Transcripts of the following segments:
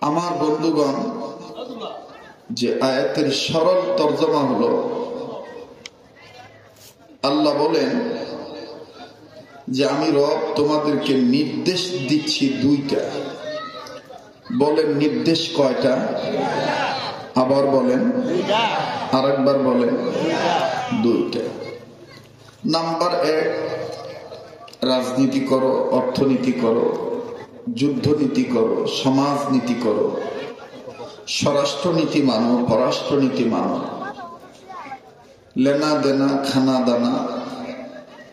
আমার বন্ধুগণ, যে আয়াতের সরল তর্জমা হলো, আল্লাহ বলেন যে আমি রব তোমাদেরকে নির্দেশ দিচ্ছি দুইটা। বলেন নির্দেশ কয়টা? আবার বলেন, আরেকবার বলেন, দুইটা। নাম্বার 1, রাজনীতি করো, অর্থনীতি করো, যুদ্ধনীতি করো, সমাজনীতি করো, স্বরাষ্ট্রনীতি মানো, পররাষ্ট্রনীতি মানো, লেনা দেনা, খানা দানা,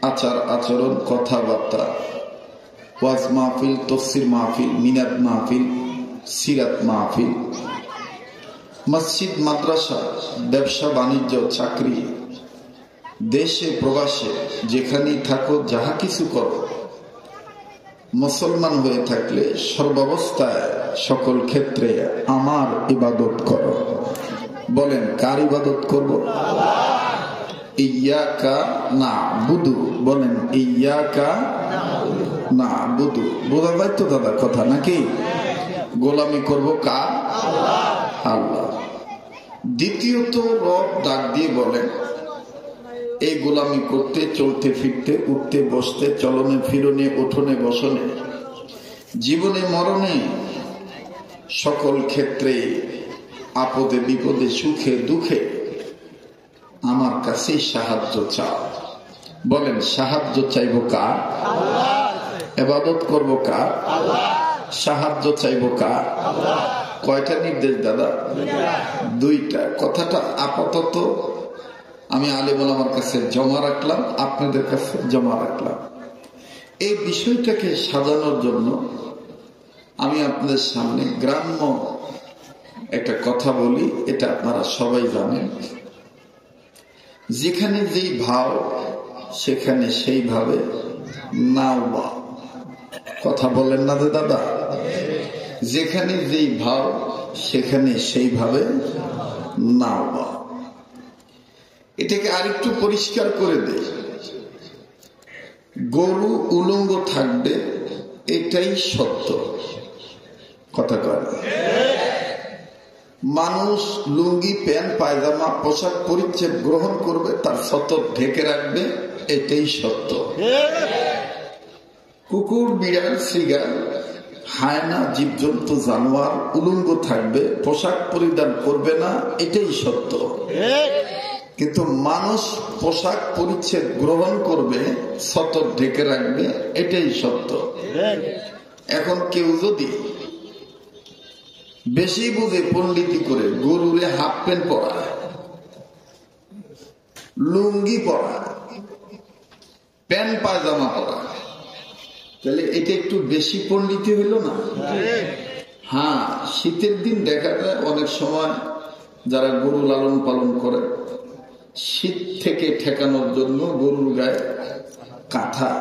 আচার আচরণ, কথাবার্তা, ওয়াজ মাহফিল, তফসির মাহফিল, মিনাত মাহফিল, সিরাত মাহফিল, মসজিদ, মাদ্রাসা, ব্যবসা বাণিজ্য, চাকরি, দেশে প্রবাসে যেখানেই থাকো, যাহা কিছু করো, মুসলমান হয়ে থাকলে সর্বাবস্থায় সকল ক্ষেত্রে আমার ইবাদত করো। বলেন কার ইবাদত করবো? ইয়াকা না'বুদু। বলেন ইয়াকা না'বুদু। বোঝা যায় তো দাদা কথা নাকি? গোলামি করব কার? আল্লাহ। দ্বিতীয়ত রব ডাক দিয়ে বলেন এই গোলামি করতে, চলতে ফিরতে, উঠতে বসতে, চলনে ফিরনে, উঠনে বসনে, জীবনে মরণে, সকল ক্ষেত্রে, আপদে বিপদে, সুখে দুঃখে আমার কাছে সাহায্য চাও। বলেন সাহায্য চাইব কার? ইবাদত করব কার? সাহায্য চাইব কার? কয়টা নির্দেশ দাদা? দুইটা। কথাটা আপাতত আমি আলেম ওলামার কাছে জমা রাখলাম, আপনাদের কাছে জমা রাখলাম। এই বিষয়টাকে সাজানোর জন্য আমি আপনাদের সামনে গ্রাম্য একটা কথা বলি, এটা আপনারা সবাই জানেন। যেখানে যেই ভাব সেখানে সেইভাবে নাও বা। কথা বলেন না দাদা? যেখানে যেই ভাব সেখানে সেইভাবে নাও বা। এটাকে আরেকটু পরিষ্কার করে দেয়। গরু উলঙ্গ থাকবে এটাই সত্য। কথা কয়। মানুষ লুঙ্গি, প্যান্ট, পায়জামা, পোশাক পরিচ্ছদ গ্রহণ করবে, তার সতর ঢেকে রাখবে, এটাই সত্য। কুকুর, বিড়াল, শ্রীগাল, হায়না, জীবজন্তু, জানোয়ার উলঙ্গ থাকবে, পোশাক পরিধান করবে না, এটাই সত্য। কিন্তু মানুষ পোশাক পরিচ্ছদ গ্রহণ করবে, সতর ঢেকে রাখবে, এটাই সত্য। এখন কেউ যদি বেশি বুঝে পণ্ডিতি করে গরুরে হাফ প্যান্ট পরায়, লুঙ্গি পরায়, প্যান্ট পায়জামা পরায়, তাহলে এটা একটু বেশি পণ্ডিতি হইল না? হ্যাঁ, শীতের দিন দেখা যায় অনেক সময় যারা গরু লালন পালন করে, শীত থেকে ঠেকানোর জন্য গরুর গায়ে কাঁথা,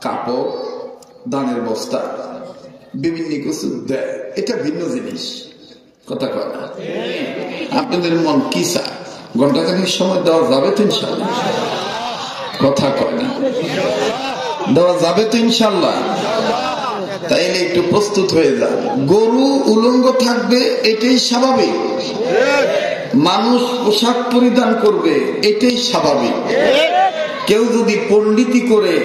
কাপড়, ধানের বস্তা, বিভিন্ন কিছু দেয়। এটা ভিন্ন জিনিস। কথা কয় না? আপনাদের মন কি চায়? ঘন্টাখানিক সময় দেওয়া যাবে তো ইনশাল্লাহ? কথা কয় না? দেওয়া যাবে তো ইনশাল্লাহ? তাইলে একটু প্রস্তুত হয়ে যান। গরু উলঙ্গ থাকবে এটাই স্বাভাবিক। মানুষ পোশাক পরিধান করবে এটাই স্বাভাবিক। কেউ যদি পণ্ডিতি করে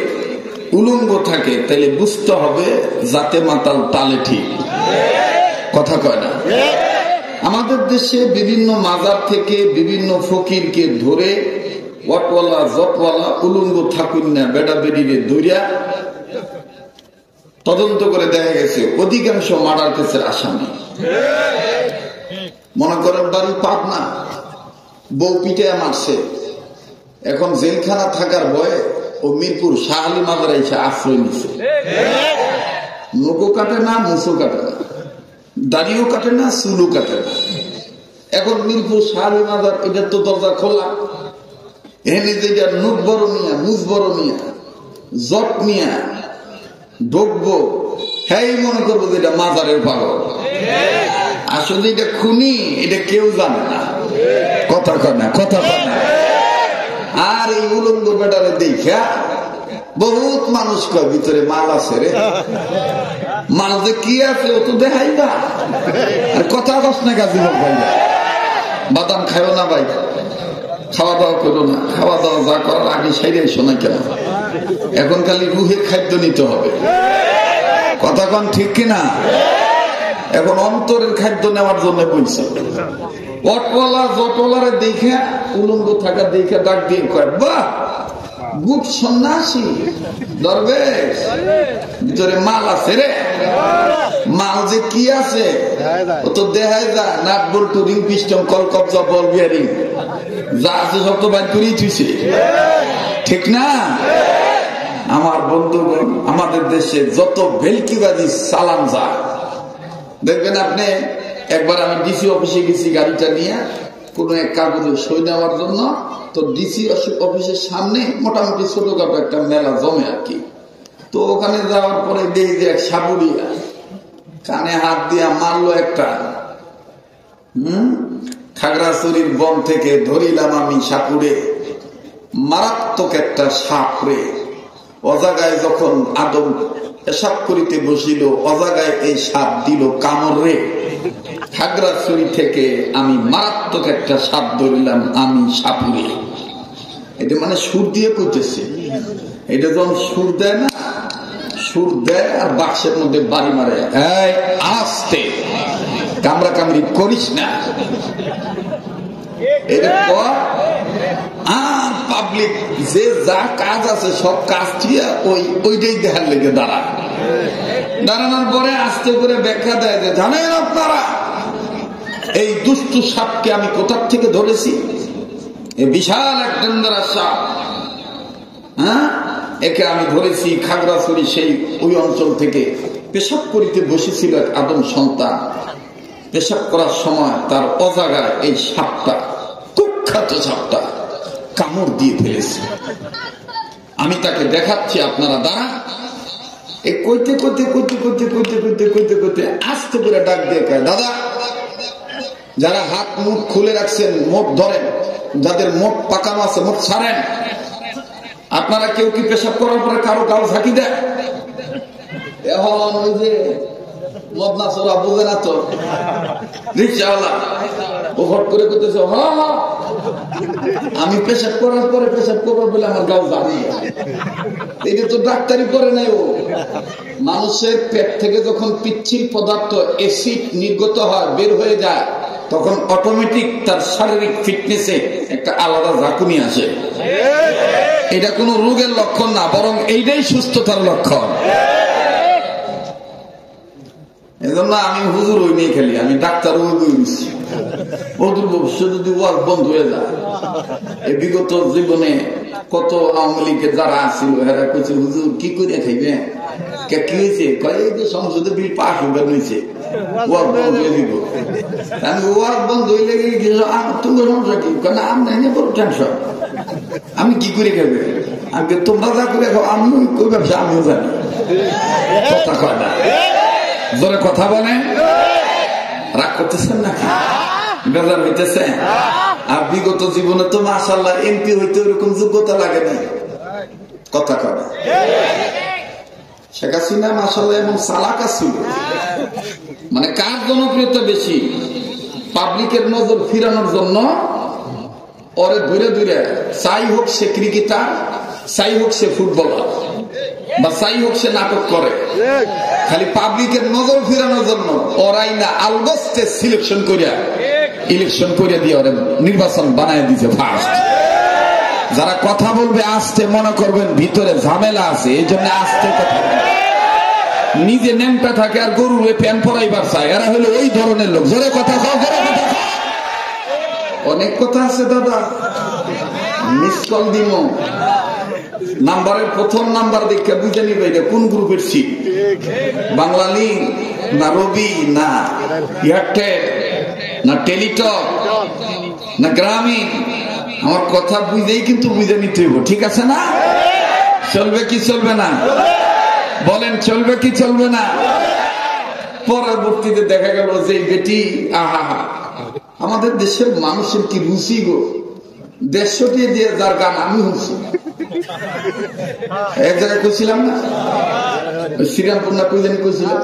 উলঙ্গ থাকে তাহলে বুঝতে হবে যাতে মাতাল তালে ঠিক। কথা কয় না? আমাদের দেশে বিভিন্ন মাজার থেকে বিভিন্ন ফকিরকে ধরে ওয়াটওয়ালা, জটওয়ালা, উলঙ্গ থাকুন না বেটা বেডিরে ধরিয়া তদন্ত করে দেখা গেছে অধিকাংশ মার্ডার কেসের আসামি। মনে করেন বাড়ি পাবনা, বউ পিটায় মারছে, এখন জেলখানা থাকার ভয়ে ও মিরপুর শাহ আলী মাজারে এসে আশ্রয় নিচ্ছে। নৌকো কাটে না, মুসো কাটে না, দাড়িও কাটে না, চুলও কাটে না। এখন মিরপুর শাহ আলী মাজার, এটার তো দরজা খোলা। এখানে যেটা নুক বড় মিয়া, মুজ বড় মিয়া, জট মিয়া ঢুকবো, হ্যাঁ মনে করবো যে এটা মাজারের পাগল। আসলে এটা খুনি, এটা কেউ জানে না। কথা কয় না? কথা কয় না? আর এই উলঙ্গ বেটারে দেখা বহুত মানুষ কয় ভিতরে মাল আছে রে। মাল যে কি আছে ও তো দেখাই না। না গাজীপুর ভাই, বাদাম খাইও না ভাই, খাওয়া দাওয়া করো না, খাওয়া দাওয়া যা করার আগে সাইডে শোনা কেন, এখন খালি রুহের খাদ্য নিতে হবে। কথা কন ঠিক কিনা? এখন অন্তরের খাদ্য নেওয়ার জন্য বলছে। অটওয়ালা জটওয়ালারে দেখে উলঙ্গ থাকা দেখে ডাক দিয়ে কয়, বাহ গুড সন্ন্যাসী দরবেশ, ভিতরে মাল আছে রে। মাল যে কি আছে ও তো দেখাই যায়, নাট বল্টু রিং পিস্টন কল কবজা বল বিয়ারিং যা আছে সব তো বাইর করেই থুইছে, ঠিক না? আমার বন্ধুগণ, আমাদের দেশে যত ভেলকিবাজি চালান যায় দেখবেন আপনি। একবার আমি ডিসি অফিসে গেছি গাড়িটা নিয়ে কোন এক কাগজে সই নেওয়ার জন্য, তো ডিসি অফিসের সামনে মোটামুটি ছোটখাটো একটা মেলা জমে আর কি। তো ওখানে যাওয়ার পরে দেখি যে এক সাবুরিয়া কানে হাত দিয়া মারলো একটা। খাগড়াছড়ির বন থেকে ধরিলাম আমি সাপুরে, মারাত্মক একটা সাপ রে। অজাগায় যখন আদম পেশাব করিতে বসিল, অজাগায় এই সাপ দিল কামড় রে। খাগড়াছড়ি থেকে আমি মারাত্মক একটা সাপ ধরিলাম আমি সাপুরে। এটা মানে সুর দিয়ে করতেছে। এটা যখন সুর দেয় না, সুর দেয় আর বাক্সের মধ্যে বাড়ি মারে, এই আস্তে কামড়া কামড়ি করিস না। এরপর আর পাবলিক যে যা কাজ আছে সব কাজ দিয়ে ওইটাই দেখার লেগে দাঁড়ায়। দাঁড়ানোর পরে আস্তে করে ব্যাখ্যা দেয় যে, জানেন আপনারা এই দুষ্টু সাপকে আমি কোথার থেকে ধরেছি? এই বিশাল এক ডেঞ্জারাস সাপ, হ্যাঁ, একে আমি ধরেছি খাগড়াছড়ি সেই ওই অঞ্চল থেকে। পেশাব করিতে বসেছিল এক আদম সন্তান, পেশাব করার সময় তার অজাগায় এই সাপটা, কুখ্যাত সাপটা কামড় দিয়ে ফেলেছে। আমি তাকে দেখাচ্ছি, আপনারা দাঁড়ান। এই কইতে কইতে কইতে কইতে কইতে কইতে কইতে কইতে আস্তে করে ডাক দিয়ে কয়, দাদা যারা হাত মুখ খুলে রাখছেন মুখ ধরেন, যাদের মুখ পাকানো আছে মুখ ছাড়েন। আপনারা কেউ কি পেশাব করার পরে কারো গাল ঝাঁকি দেয়? এখন ওই যে মদনা চোরা বুঝে না তো রিক্সাওয়ালা ও হট করে করতেছে, আমি পেশাব করার পরে পেশাব করবো বলে আমার গাও জানি। এটা তো ডাক্তারি করে নাই। ও মানুষের পেট থেকে যখন পিচ্ছিল পদার্থ অ্যাসিড নির্গত হয়, বের হয়ে যায়, তখন অটোমেটিক তার শারীরিক ফিটনেসে একটা আলাদা ঝাঁকুনি আসে। এটা কোনো রোগের লক্ষণ না, বরং এইটাই সুস্থতার লক্ষণ। এজন্য আমি হুজুর হই নেই, খালি আমি ডাক্তার হয়ে বইছি। অদূর ভবিষ্যৎ যদি ওয়াজ বন্ধ হয়ে যায়। এই বিগত জীবনে কত আওয়ামী লীগের যারা আসছিল এরা কইছে, হুজুর কি করে খাইবে, কি হয়েছে? এই যে সংসদে বিল পাস হইবার হয়েছে, ওয়াজ বন্ধ হয়ে দিব। আমি ওয়াজ বন্ধ হইলে তোমার সমস্যা কি? না আমরা এনে বড় টেনশন, আমি কি করে খাইবে? আমি তোমরা যা করে খাও, আমি ওই ব্যবসা আমিও জানি। কথা কয় না, জোরে কথা বলে। রাগ করতেছেন নাকি? বেজার হইতেছে? আর বিগত জীবনে তো মাশাআল্লাহ এমপি হইতে ওরকম যোগ্যতা লাগে নাই। কথা কয়। শেখ হাসিনা মাশাআল্লাহ এমন চালাক ছিল, মানে কার জনপ্রিয়তা বেশি, পাবলিকের নজর ফিরানোর জন্য ওরে ধরে ধরে, চাই হোক সে ক্রিকেটার, চাই হোক সে ফুটবলার, বা চাই হোক সে নাটক করে, খালি পাবলিকের নজর ফিরানোর জন্য ওরাই না আলগস্টে সিলেকশন করিয়া ইলেকশন করিয়া দিয়ে ওরা নির্বাচন বানায় দিতে ফার্স্ট। যারা কথা বলবে আস্তে, মনে করবেন ভিতরে ঝামেলা আছে, এই জন্য আস্তে কথা বলবে। নিজে নেমটা থাকে আর গরুর প্যান পরাইবার চায়, এরা হলো ওই ধরনের লোক। জোরে কথা কও, জোরে কথা কও। অনেক কথা আছে দাদা, মিস কল দিব। নাম্বারের প্রথম নাম্বার দেখে বুঝে নিবে এটা কোন গ্রুপের সিট, বাংলালি না রবি না এয়ারটেল না টেলিটক না গ্রামীণ। আমার কথা বুঝেই কিন্তু বুঝে নিতে হইব, ঠিক আছে না? চলবে কি চলবে না? বলেন চলবে কি চলবে না? পরবর্তীতে দেখা গেল যে বেটি, আহা আমাদের দেশের মানুষের কি রুচি গো, 150 দিয়ে যার গান আমি শুনছি, এক জায়গায় কইছিলাম না, শ্রীরামপুর না কই জানি কইছিলাম,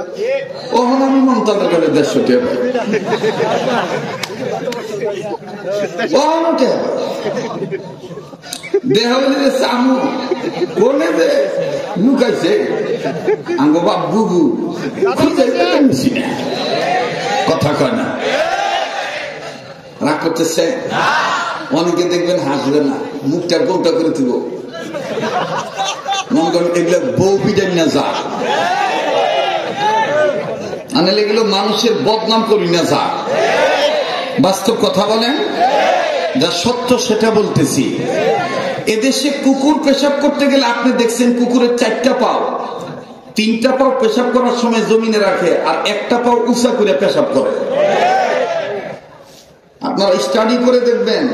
ওখানে আমি মমতাজের কাছে 150 টাকা পাই। দেখা হইলে যে চামু কোনে যে লুকাইছে আঙ্গ বাপ বুবু কথা কয় না, রাগ করতেছে। অনেকে দেখবেন হাসবে না, মুখটা গোটা করে দিব, মনে করেন এগুলো বউ পিটাই না যা, আনালে এগুলো মানুষের বদনাম করি না যা। বাস্তব কথা বলেন, যা সত্য সেটা বলতেছি। এদেশে কুকুর পেশাব করতে গেলে আপনি দেখছেন কুকুরের 4টা পাও, 3টা পাও পেশাব করার সময় জমিনে রাখে, আর 1টা পাও উঁচা করে পেশাব করে। আপনারা স্টাডি করে দেখবেন,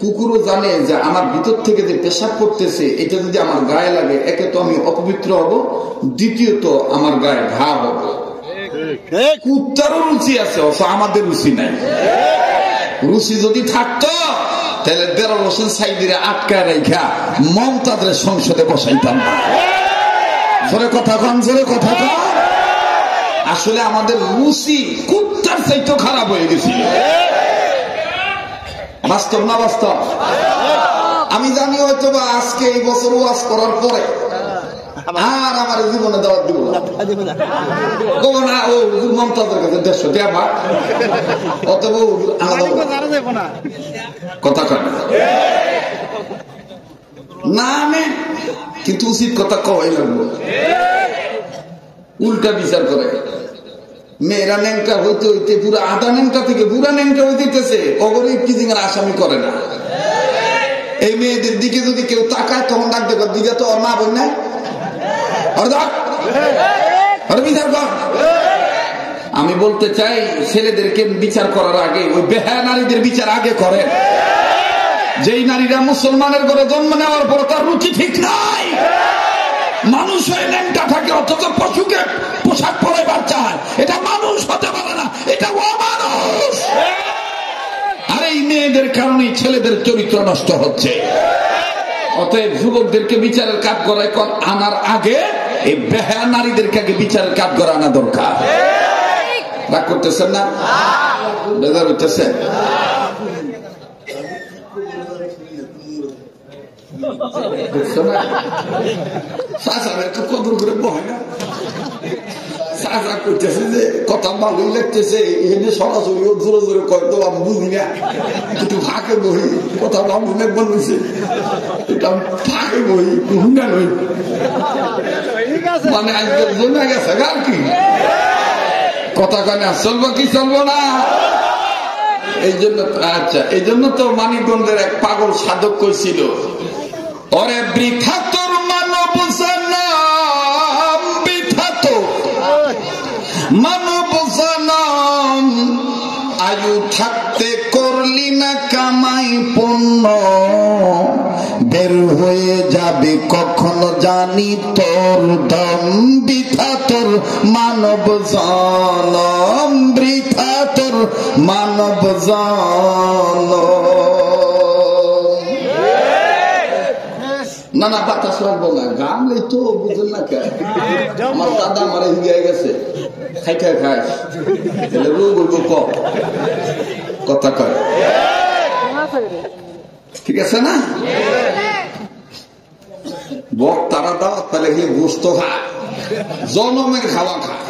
কুকুরও জানে যে আমার ভিতর থেকে যে পেশাব করতেছে এটা যদি আমার গায়ে লাগে, একে তো আমি অপবিত্র হব, দ্বিতীয়ত আমার গায়ে ঘা হবে। কুত্তারও রুচি আছে, অথচ আমাদের রুচি নাই। রুচি যদি থাকতো তাহলে দেলাওয়ার হোসেন সাইদিরে আটকায় রেখা মমতাজের সংসদে বসাইতাম না। জোরে কথা কন, জোরে কথা কন। আসলে আমাদের রুচি কুত্তার চাইতে খারাপ হয়ে গেছিল। বাস্তব না বাস্তব? আমি জানি হয়তো বা আজকে এই বছর ওয়াজ করার পরে আর আমার জীবনে দাওয়াত দিব না, ও মমতাজের কাছে 150 টাকা ভাগ, অথবা কথা কয় না আমি, কিন্তু উচিত কথা কওয়াই লাগবো। উল্টা বিচার করে মেয়েরা ন্যাংটা হইতে হইতে পুরা আধা ন্যাংটা থেকে পুরা ন্যাংটা হইতেছে, অগরে কিজিংয়ের আসামি করে না। এই মেয়েদের দিকে যদি কেউ তাকায় তখন ডাক দেব, দিকে তো ওর মা বোন নাই, আমি বলতে চাই ছেলেদেরকে বিচার করার আগে ওই বেহায়া নারীদের বিচার আগে করেন। যেই নারীরা মুসলমানের ঘরে জন্ম নেওয়ার পর তার রুচি ঠিক নাই, মানুষ হয়ে ন্যাংটা থাকে অথচ পশুকে পোশাক পরাইবার চায়, এটা মানুষ হতে পারে না, এটা অমানুষ। আর এই মেয়েদের কারণেই ছেলেদের চরিত্র নষ্ট হচ্ছে। অতএব যুবকদেরকে বিচারের কাজ করায় আনার আগে এই বেহায়া নারীদেরকে আগে বিচারের কাজ করে আনা দরকার। রাগ করতেছেন না? বেজার হইতেছেন? দেখছো না চাষারা একটু কদর করে বহে না, চাষা করতেছে যে কথা ভালোই লাগতেছে, এনে সরাসরি জোরে জোরে কয়তো আমি বুঝি না, একটু ফাঁকে বহি কথা ভালো একবার হয়েছে, এটা ফাঁকে বহি হুঙ্গা নই, মানে আজকে জমে গেছে আর কি কথা কানে চলবো কি চলবো না। এই জন্য আচ্ছা, এই জন্য তো মানিকগঞ্জের এক পাগল সাধক কইছিল, ওরে বৃথা তোর মানব জানাম, বৃথা তো মানব জানাম, আয়ু থাকতে করলি না কামাই পুণ্য, বের হয়ে যাবে কখনো জানি তোর দম, বৃথা তোর মানব জানাম, বৃথা তোর মানব জানম। না না বাতাস লাগবো না, গামলে তো বুঝেন না কে, আমার দাদা আমার হিগায় গেছে, খাইতে খাস রোগ হইব কম, কথা কয় ঠিক আছে না? বক্তারা দাওয়াত পেলে গিয়ে গোস্ত খায়, জনমের খাওয়া খায়।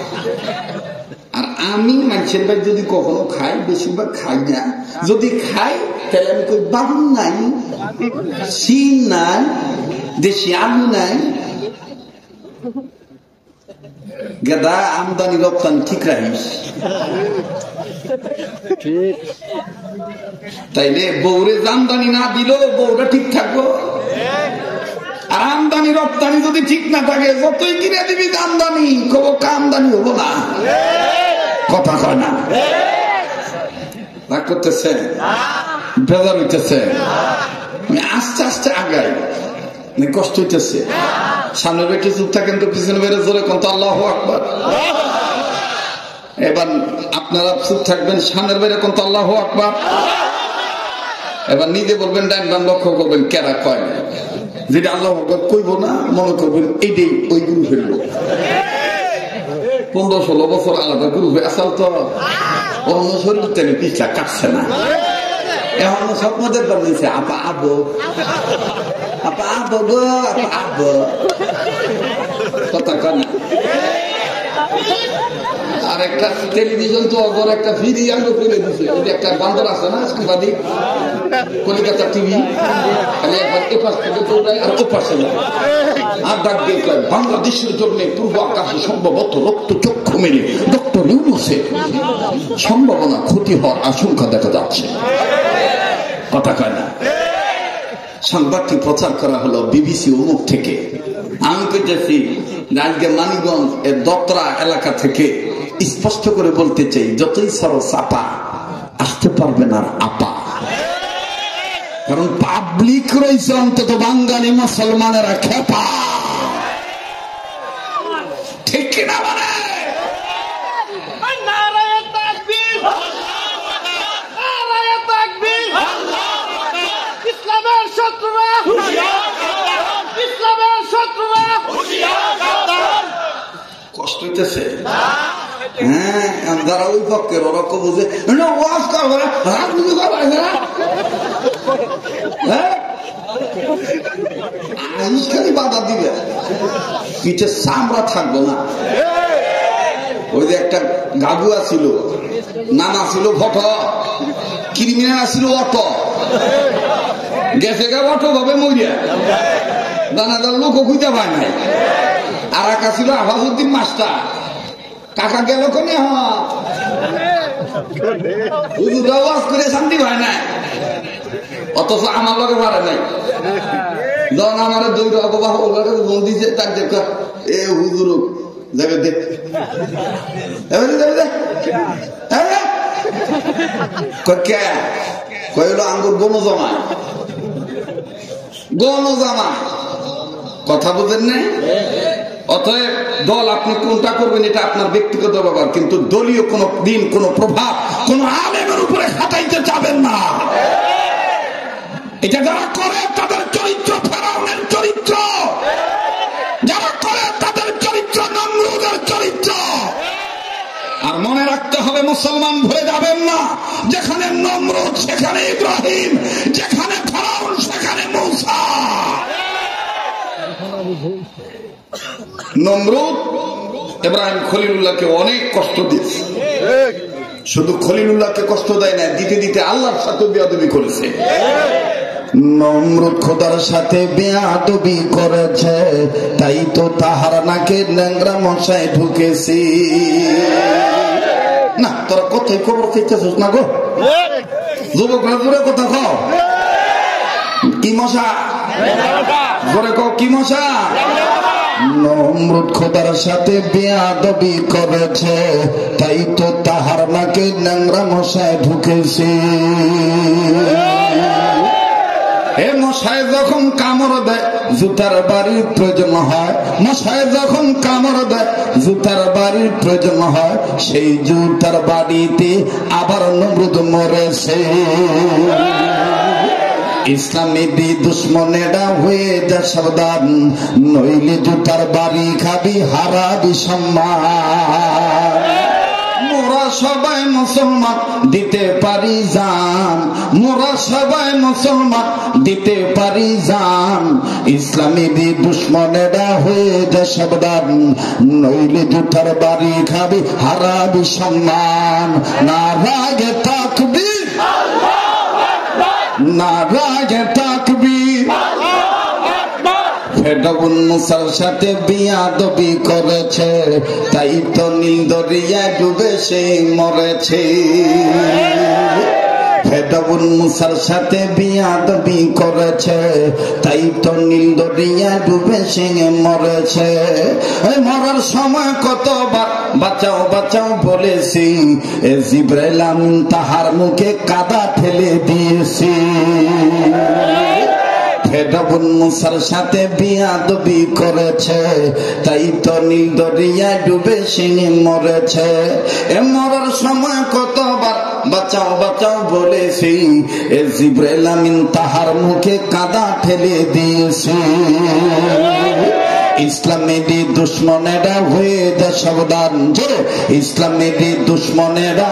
আর আমি মানুষের ভাই যদি কখনো খাই, বেশিরভাগ খাই না, যদি খাই তাহলে আমি কই বাবুন নাই, সিন নাই, দেশি আলু নাই, গেদা আমদানি রপ্তানি ঠিক রাখিস। তাইলে বউরে আমদানি না দিলেও বউটা ঠিক থাকবো, আর আমদানি রপ্তানি যদি ঠিক না থাকে যতই কিনে দিবি আমদানি খবর আমদানি হবো না, কথা কয় না? রাগ করতেছে, বেজার হইতেছে, আস্তে আস্তে আগাই, কষ্ট হইতেছে। সামনে বেটে চুপ থাকেন তো পিছনে বেড়ে জোরে কোন তো আল্লাহু আকবার। এবার আপনারা চুপ থাকবেন, সামনের বেড়ে কোন তো আল্লাহু আকবার। এবার নিজে বলবেন, ডান বাম লক্ষ্য করবেন, কেরা কয় যেটা আল্লাহ কইব না মনে করবেন এইটাই ওই গুরু ফেলবো। 15-16 বছর আলাদা গুরু হয়ে আসাল তো অন্য শরীর থেকে পিছলা কাটছে না। এখন স্বপ্নদের বানিয়েছে আপা আবো আপা আবো গো আপা আবো কথা কয়। আর একটা টেলিভিশন তো অগর একটা ফ্রি আঙ্গ করে দিচ্ছে, একটা বান্দর আছে না সাংবাদিক কলিকাতা টিভি, খালি একবার এপাশ থেকে দৌড়ায় আর ওপাশে যায় আর ডাক দিয়ে কয় বাংলাদেশের জন্য পূর্ব আকাশে সম্ভবত রক্ত চক্ষু মেলে ডক্টর ইউনূসের সম্ভাবনা ক্ষতি হওয়ার আশঙ্কা দেখা যাচ্ছে। কথা কয় না। সংবাদটি প্রচার করা হলো বিবিসি অমুক থেকে। আমি কইতেছি আজকে মানিকগঞ্জ এর দত্রা এলাকা থেকে স্পষ্ট করে বলতে চাই, যতই সরো চাপা আসতে পারবে না আপা, কারণ পাবলিক রয়েছে অন্তত বাঙালি মুসলমানেরা খেপা। ঠিক কিনা মানে ইসলামের শত্রুরা কষ্ট হইতেছে। হ্যাঁ যারা ওই পক্ষের ওরা কো বুঝে ওয়াজ করবে রাজনীতি করবে খালি বাধা দিবে, পিঠে চামড়া থাকবো না। ওই যে একটা গাগুয়া ছিল, নানা ছিল ফটো, ক্রিমিনাল ছিল অটো, গেছে গা অটো ভাবে মরিয়া দানাদার লোক খুঁজে পায় নাই। আর একা ছিল আফাজউদ্দিন মাস্টার, কাকা গেল কোনে হুজুরাওয়াজ করে শান্তি হয় নাই, অথচ আমার লগে পারে নাই। যখন আমার দৌড় বাবা ওর ফোন দিছে তার দেখ এ হুজুর যাবে দেখ কইল আঙ্গুর গণজমা গণজমা, কথা বুঝেন না? অতএব দল আপনি কোনটা করবেন এটা আপনার ব্যক্তিগত ব্যাপার, কিন্তু দলীয় কোন দিন কোন প্রভাব কোন আলেমের উপরে খাটাইতে যাবেন না। এটা যারা করে তাদের চরিত্র ফেরাউনের চরিত্র, যারা করে তাদের চরিত্র নমরুদের চরিত্র। আর মনে রাখতে হবে মুসলমান ভুলে যাবেন না, যেখানে নমরুদ সেখানে ইব্রাহিম, যেখানে ফেরাউন সেখানে মূসা। নমরুদ ইব্রাহিম খলিলুল্লাহকে অনেক কষ্ট দিয়েছে, শুধু খলিলুল্লাহকে কষ্ট দেয় না, দিতে দিতে আল্লাহর সাথে বেয়াদবি করেছে। নমরুদ খোদার সাথে বেয়াদবি করেছে, তাই তো তাহার নাকে ন্যাংরা মশায় ঢুকেছি। না তোরা কোথায় খবর খেতেছিস না গো যুবকরা, জোরে কথা কও। কি মশা জোরে কও, কি মশা? নমরুদ খোদার সাথে বেয়াদবি করেছে, তাই তো তাহার নাকে ন্যাংরা মশায় ঢুকেছে। এ মশায় যখন কামড় দেয় জুতার বাড়ির প্রয়োজন হয়, মশায় যখন কামড় দেয় জুতার বাড়ির প্রয়োজন হয়, সেই জুতার বাড়িতে আবার নমরুদ মরেছে। ইসলামী দুশ্মনেরা হয়ে যা সাবধান, নইলে জুতার বাড়ি খাবি হারাবি সম্মান। মোরা সবাই মুসলমান দিতে পারি জান, মোরা সবাই মুসলমান দিতে পারি জান, ইসলামী দুশ্মনেরা হয়ে যা সাবধান, নইলে জুতার বাড়ি খাবি হারাবি সম্মান। নারায়ে তাকবীর, নারায়ে তাকবীর। ফেরাউন মূসার সাথে বেয়াদবি করেছে, তাই তো নীল দরিয়া ডুবে সে মরেছে। ফেরাউন মূসার সাথে বেয়াদবি করেছে, তাই তো নীল দরিয়া ডুবে সে মরেছে। মরার সময় কতবার বাঁচাও বাঁচাও বলেছি, জিবরাইল আমিন তাহার মুখে কাদা ফেলে দিয়েছি। ফেরাউন মূসার সাথে বেয়াদবি করেছে, তাই তো নীল দরিয়া ডুবে সে মরেছে। এ মরার সময় কতবার বাঁচাও বাঁচাও বলেছি, জিবরাইল আমিন তাহার মুখে কাদা ঠেলে দিয়েছে। ইসলামেরই দুশ্মনেরা হয়ে যা সাবধান, জোরে ইসলামেরই দুশ্মনেরা,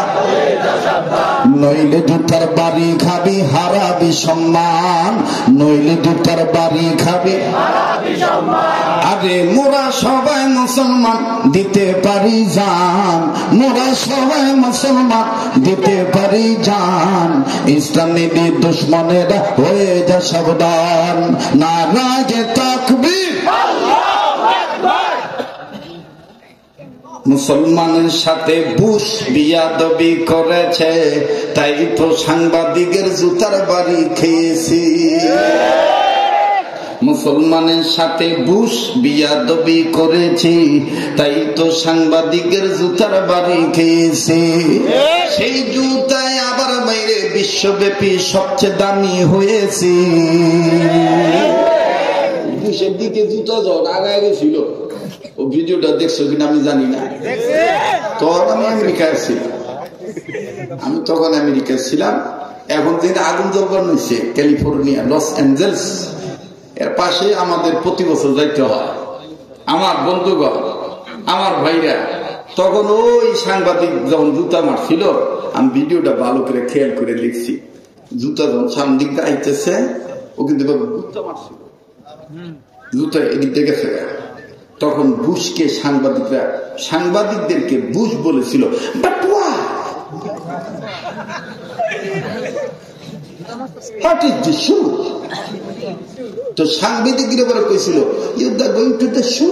নইলে জুতার বাড়ি খাবি হারাবি সম্মান, নইলে জুতার বাড়ি খাবি হারাবি সম্মান। আরে মোরা সবাই মুসলমান দিতে পারি জান, মোরা সবাই মুসলমান দিতে পারি জান, ইসলামেরই দুশ্মনেরা হয়ে যা সাবধান। নারায়ে তাকবীর, মুসলমানের সাথে বুশ বিয়াদবি করেছে, তাই তো সাংবাদিকের জুতার বাড়ি খেয়েছি। মুসলমানের সাথে বুশ বিয়াদবি করেছি, তাই তো সাংবাদিকের জুতার বাড়ি খেয়েছি। সেই জুতায় আবার বাইরে বিশ্বব্যাপী সবচেয়ে দামি হয়েছি। বুশের দিকে জুতা যখন আগায় গেছিল, ও ভিডিওটা দেখছো কিনা আমি জানি না, তখন আমি আমেরিকায় ছিলাম, আমি তখন আমেরিকায় ছিলাম। এখন যেটা আগুন জ্বলবার হয়েছে ক্যালিফোর্নিয়া লস অ্যাঞ্জেলস, এর পাশে আমাদের প্রতি বছর যাইতে হয়। আমার বন্ধুগণ, আমার ভাইরা, তখন ওই সাংবাদিক যখন জুতা মারছিল, আমি ভিডিওটা ভালো করে খেয়াল করে দেখছি। জুতা যখন সামনে দিক দিয়ে আইতেছে, ও কিন্তু জুতা মারছিল, জুতা এদিক দিয়ে গেছে। তখন বুশকে সাংবাদিকদেরকে বুশ বলেছিল বাটুয়া, হোয়াট ইজ দিস শু? তো সাংবাদিকরা বলে কইছিল you the going to the shoe,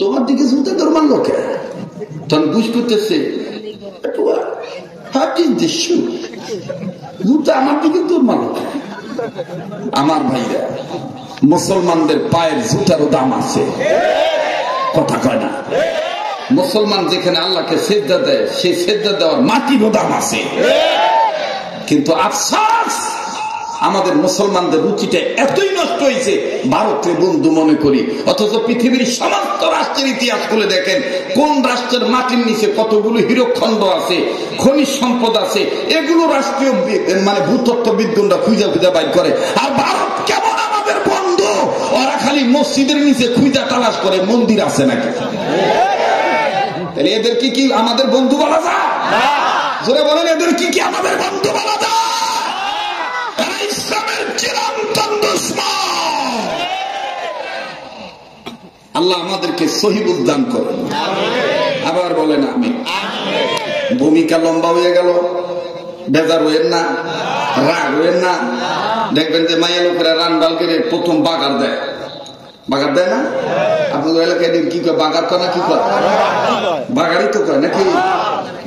তোমার দিকে জুতা তোর মারলো কে? তখন বুশ করতেছে বাটুয়া, হোয়াট ইজ দিস শু? জুতা আমার দিকে তোর মারলো কে? আমার ভাইরা, মুসলমানদের পায়ের জুতারও দাম আছে, কথা কয় না। মুসলমান যেখানে আল্লাহকে সিজদা দেয়, সেই সিজদা দেওয়ার মাটিরও দাম আছে। কিন্তু আফসোস, আমাদের মুসলমানদের রুচিটা এতই নষ্ট হয়েছে, ভারতকে বন্ধু মনে করি, অথচ পৃথিবীর সমস্ত রাষ্ট্রের ইতিহাস খুলে দেখেন কোন রাষ্ট্রের মাটির নিচে কতগুলো হীরকখণ্ড আছে, খনিজ সম্পদ আছে, এগুলো রাষ্ট্রীয় মানে ভূতত্ত্ববিদগণরা খুঁজে খুঁজে বাইর করে। আর ভারত কেমন আমাদের বন্ধু, ওরা খালি মসজিদের নিচে খুঁজা তালাশ করে মন্দির আছে নাকি। তাহলে এদের কি আমাদের বন্ধু বলা যায়? জোরে বলেন, এদের কি আমাদের বন্ধু বলা যায়? ইসলামের চিরন্তন দুশমন। আল্লাহ আমাদেরকে সহিহ দান করেন, আবার বলেন আমিন। ভূমিকা লম্বা হয়ে গেল, বেজার হইেন না, রাগ হইেন না। দেখবেন যে মায়ের লোকেরা রান ডাল করে প্রথম বাগার দেয়, বাগার দেয় না? আপনাদের এলাকায় কি কয়? বাগার কয় না? কি কয়? বাগারই তো কয় নাকি?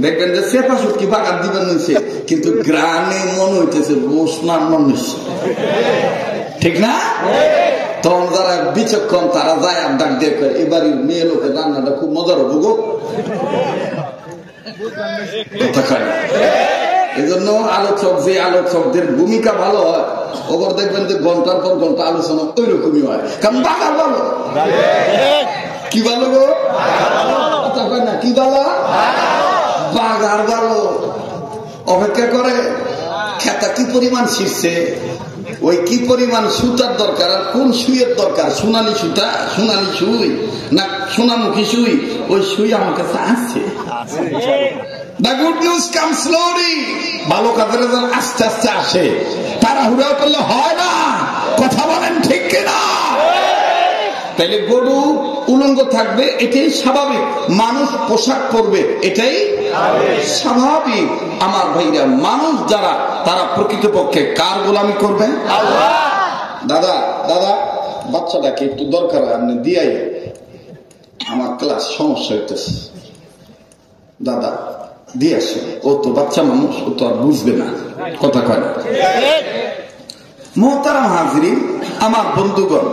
দেখবেন যে সেপা সুটকি বাগার দিবেন হয়েছে, কিন্তু গ্রামে মনে হইতেছে বসনার মানুষ, ঠিক না? তখন যারা বিচক্ষণ তারা যায় আর ডাক দিয়ে কয় এবারই মেয়ে লোকের রান্নাটা খুব মজার হবো গো, কথা কয় না। এই জন্য আলোচক, যে আলোচকদের ভূমিকা ভালো হয়, ওপর দেখবেন যে ঘন্টার পর ঘন্টা আলোচনা ওই রকমই হয়, কারণ বাগার ভালো। কি ভালো গো? কথা কয় না, কি ভালো? বাগার ভালো। অপেক্ষা করে খেতা কি পরিমাণ ছিঁড়ছে, ওই কি পরিমাণ সুতার দরকার, আর কোন সুইয়ের দরকার, সোনালি সুতা, সোনালি সুই না সোনামুখী সুই, ওই সুই আমার কাছে আছে। The good news comes slowly. ভালো কাজের আস্তে আস্তে আসে, তাড়াহুড়া করলে হয় না, কথা বলেন ঠিক কিনা? তাইলে গরু উলঙ্গ থাকবে, এটাই স্বাভাবিক। মানুষ পোশাক পরবে, এটাই স্বাভাবিক। আমার ভাইরা, মানুষ যারা, তারা প্রকৃতপক্ষে কার গোলামি করবে? আল্লাহ। দাদা দাদা, বাচ্চাটাকে একটু দরকার হয়, আপনি দিয়াই, আমার ক্লাস সমস্যা হইতেছে, দাদা দিয়ে আসে। ও তো বাচ্চা মানুষ, ও তো আর বুঝবে না, কথা কয় না। মোহতারাম হাজরিন, আমার বন্ধুগণ,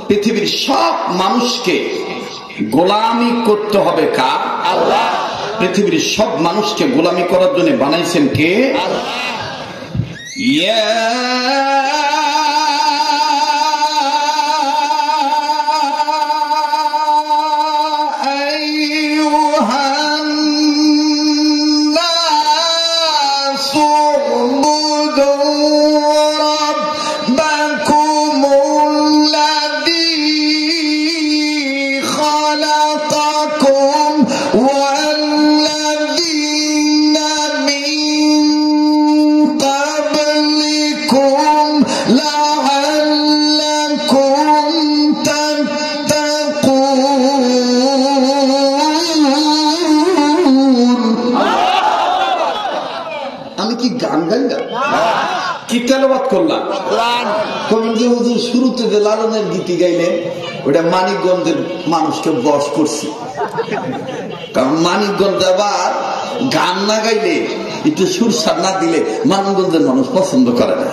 পৃথিবীর সব মানুষকে গোলামি করতে হবে কার? আল্লাহ। পৃথিবীর সব মানুষকে গোলামি করার জন্য বানাইছেন কে? আল্লাহ। কি গান গাইলাম? কি তেলাওয়াত করলাম? কবেন যে হুজুর শুরুতে যে লালনের গীতি গাইলেন ওটা মানিকগঞ্জের মানুষকে বশ করছি। কারণ মানিকগঞ্জ আবার গান না গাইলে, একটু সুরসার না দিলে মানিকগঞ্জের মানুষ পছন্দ করে না।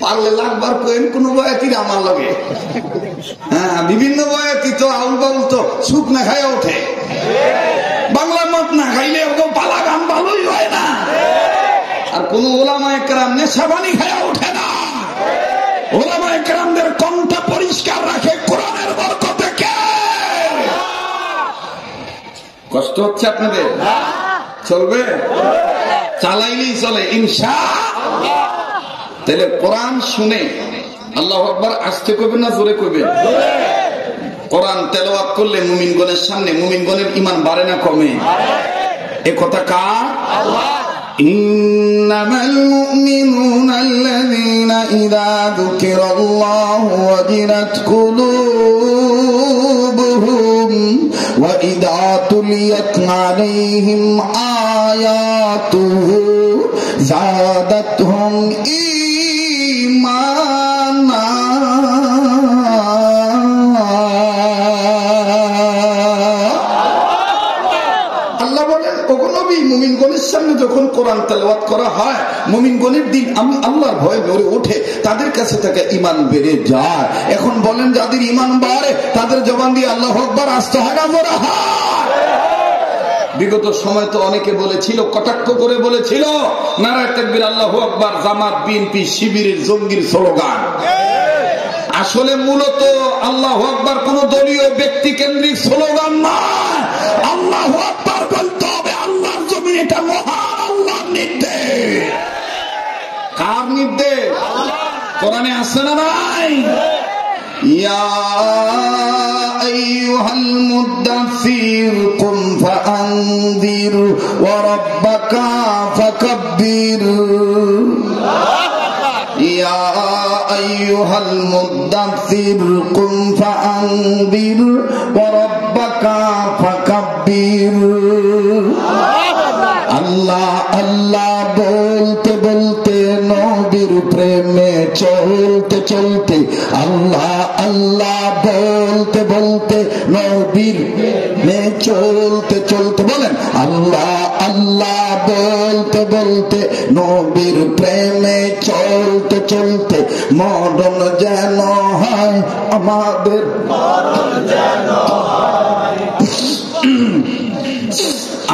পারলে লাগবার কোয়েন কোন বয়াতির আমার লগে। হ্যাঁ, বিভিন্ন বয়াতি তো আউল বাউল তো সুখ না খায় ওঠে, বাংলা মত না খাইলে পালা গান ভালোই হয় না। আর কোন ওলামা একরাম নেশাবানি খায়া ওঠে না। ওলামা একরামদের কণ্ঠ পরিষ্কার রাখে কোরআনের বরকতে। কে কষ্ট হচ্ছে আপনাদের? চলবে, চালাইলেই চলে ইনশাআল্লাহ। তাহলে কোরআন শুনে আল্লাহু আকবার আসতে কইবেন না জোরে কইবেন? কোরআন তেলাওয়াত করলে মুমিনগণের সামনে মুমিনগণের ঈমান বাড়ে না কমে? এ কথা কার? আল্লাহ। ইন্নামাল মুমিনুনা আল্লাযীনা ইযা যুকিরাল্লাহু ওয়াজিলাত কুলুবুহুম ওয়া ইযা তুলিয়াত আলাইহিম আয়াতুহু যাদাতহুম ঈমানা। আল্লাহ বলেন, ওগো নবী, মুমিনগণের সামনে যখন কোরআন তেলাওয়াত করা হয়, মুমিনগণের দিন আমি আল্লাহর ভয় নড়ে ওঠে, তাদের কাছে থেকে ঈমান বেড়ে যায়। এখন বলেন, যাদের ঈমান বাড়ে তাদের জবান দিয়ে আল্লাহু আকবার আসতে হয় না বলা হয়? বিগত সময় তো অনেকে বলেছিল, কটাক্ষ করে বলেছিল, নারায়ে তাকবীর আল্লাহু আকবার জামাত বিএনপি শিবিরের জঙ্গির স্লোগান। আসলে মূলত আল্লাহু আকবার কোন দলীয় ব্যক্তি কেন্দ্রিক স্লোগান নয়। আল্লাহু আকবার বলতে হবে আল্লাহর জমিনে, এটা মহান আল্লাহর নির্দেশ। কার নির্দেশ? কোরআনে আছে না নাই? ইয়া আইয়ুহাল মুদ্দাসসির কুম ফাআনযির ওয়া রাব্বাকা ফাকাব্বির। ইয়া আইয়ুহাল মুদ্দাসসির কুম ফাআনযির ওয়া রাব্বাকা ফাকাব্বির। আল্লাহ আল্লাহ বলতে বলতে নবীর প্রেমে চলতে চলতে, আল্লাহ আল্লাহ বলতে বলতে নবীর প্রেমে চলতে চলতে, বলেন আল্লাহ আল্লাহ বলতে বলতে নবীর প্রেমে চলতে চলতে মরণ যেন হয় আমাদের, মরণ যেন হয়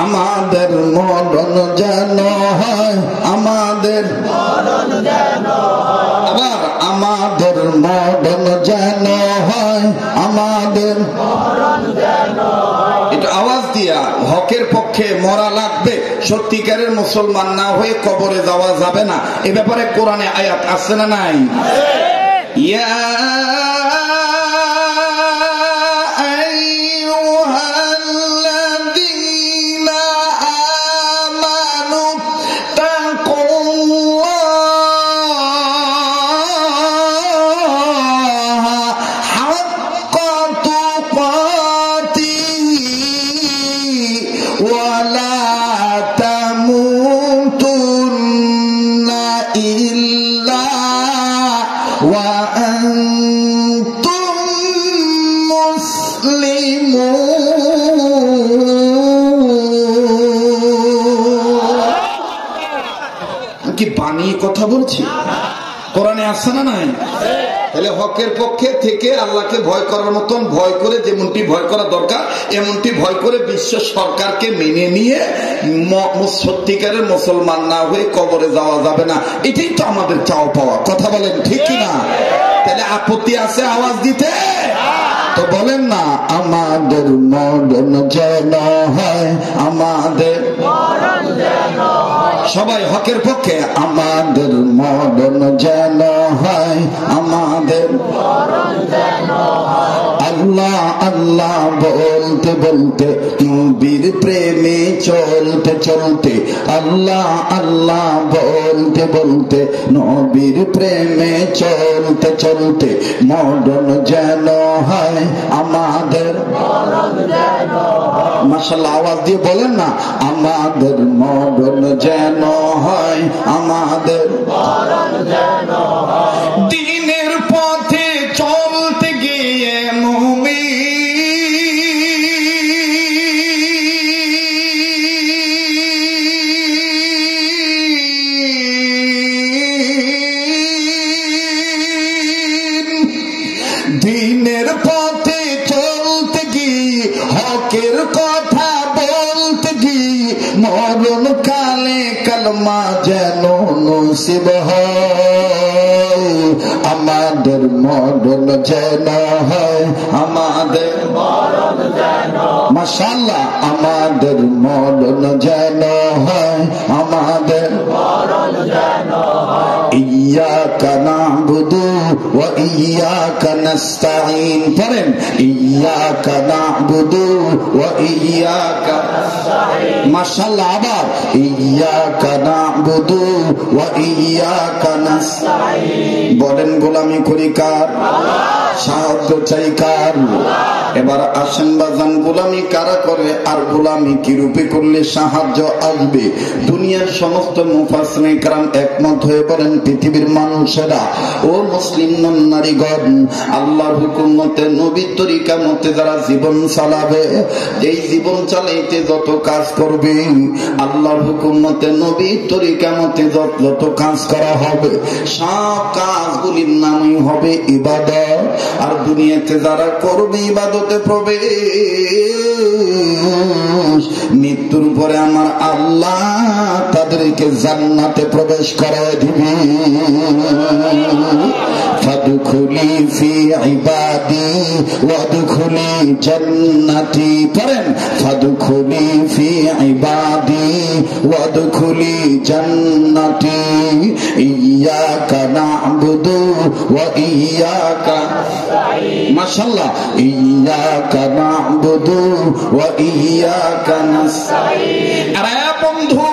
আমাদের, মরণ যেন হয় আমাদের, মরণ যেন হয় আবার আমাদের, মরণ যেন হয় আমাদের, মরণ যেন হয়। এটা আওয়াজ দিয়া হকের পক্ষে মরা লাগবে, সত্যিকারের মুসলমান না হয়ে কবরে যাওয়া যাবে না। এ ব্যাপারে কোরআনে আয়াত আছে না নাই? ইয়া কি বানিয়ে কথা বলছি? কোরআনে আছে না নাই? তাহলে হকের পক্ষে থেকে আল্লাহকে ভয় করার মতন ভয় করে, যেমনটি ভয় করা দরকার এমনটি ভয় করে বিশ্ব সরকারকে মেনে নিয়ে সত্যিকারের মুসলমান না হয়ে কবরে যাওয়া যাবে না। এটাই তো আমাদের চাওয়া পাওয়া। কথা বলেন ঠিক কিনা? তাহলে আপত্তি আছে আওয়াজ দিতে? তো বলেন না, আমাদের মরণ যেন হয় আমাদের, সবাই হকের পক্ষে, আমাদের মরণ যেন হয় আমাদের, আল্লাহ আল্লাহ আল্লাহ বলতে বলতে, নবীর প্রেমে চলতে চলতে, আল্লাহ আল্লাহ বলতে বলতে, নবীর প্রেমে চলতে চলতে, মরণ যেন হয় আমাদের। মাশাআল্লাহ, আওয়াজ দিয়ে বলেন না, আমাদের মরণ যেন হয় আমাদের। দিনের পথে চলতে গিয়ে দিনের পথে চলতে গিয়ে, হকের কথা বলতে গিয়ে, মরণ কালে কালমা যেন নসিব হয় আমাদের। মরণ যেন হয় আমাদের। মাশাআল্লাহ, আমাদের মরণ যেন হয় আমাদের। ইয়্যাকা না'বুদু ওয়া ইয়্যাকা নাস্তাঈন। পড়েন, ইয়্যাকা না'বুদু ওয়া ইয়্যাকা নাস্তাঈন। মাশাআল্লাহ, আবার ইয়্যাকা না'বুদু ওয়া ইয়্যাকা নাস্তাঈন। বলেন, গোলামি করি কার? সাহায্য চাই কার? এবার আসেন বাজান, গোলামি কারা করে আর গোলামি কি রূপে করলে সাহায্য আসবে? দুনিয়ার সমস্ত মুফাসসিরিন কেরাম একমত হয়ে বলেন, পৃথিবীর মানুষেরা ও মুসলিম নারীগণ, আল্লাহর হুকুম মতে নবীর তরিকা মতে যারা জীবন চালাবে, এই জীবন চালাইতে যত কাজ করবে, আল্লাহর হুকুম মতে নবীর তরিকা মতে যত কাজ করা হবে, সব কাজগুলির নামই হবে ইবাদত। আর দুনিয়াতে যারা করবে ইবাদতে প্রবেশ, মৃত্যুর পরে আমার আল্লাহ তাদেরকে জান্নাতে প্রবেশ করায় দিবে। ফাদখুলি ফি ইবাদি ওয়াদখুলি জান্নাতি। পড়েন, ফাদখুলি ফি ইবাদি ওয়াদখুলি জান্নাতি। ইয়্যাকা না'বুদু ওয়া ইয়্যাকা নাস্তাঈন। মাশাআল্লাহ, ইয়্যাকা না'বুদু ওয়া ইয়্যাকা নাস্তাঈন। আরে বন্ধু,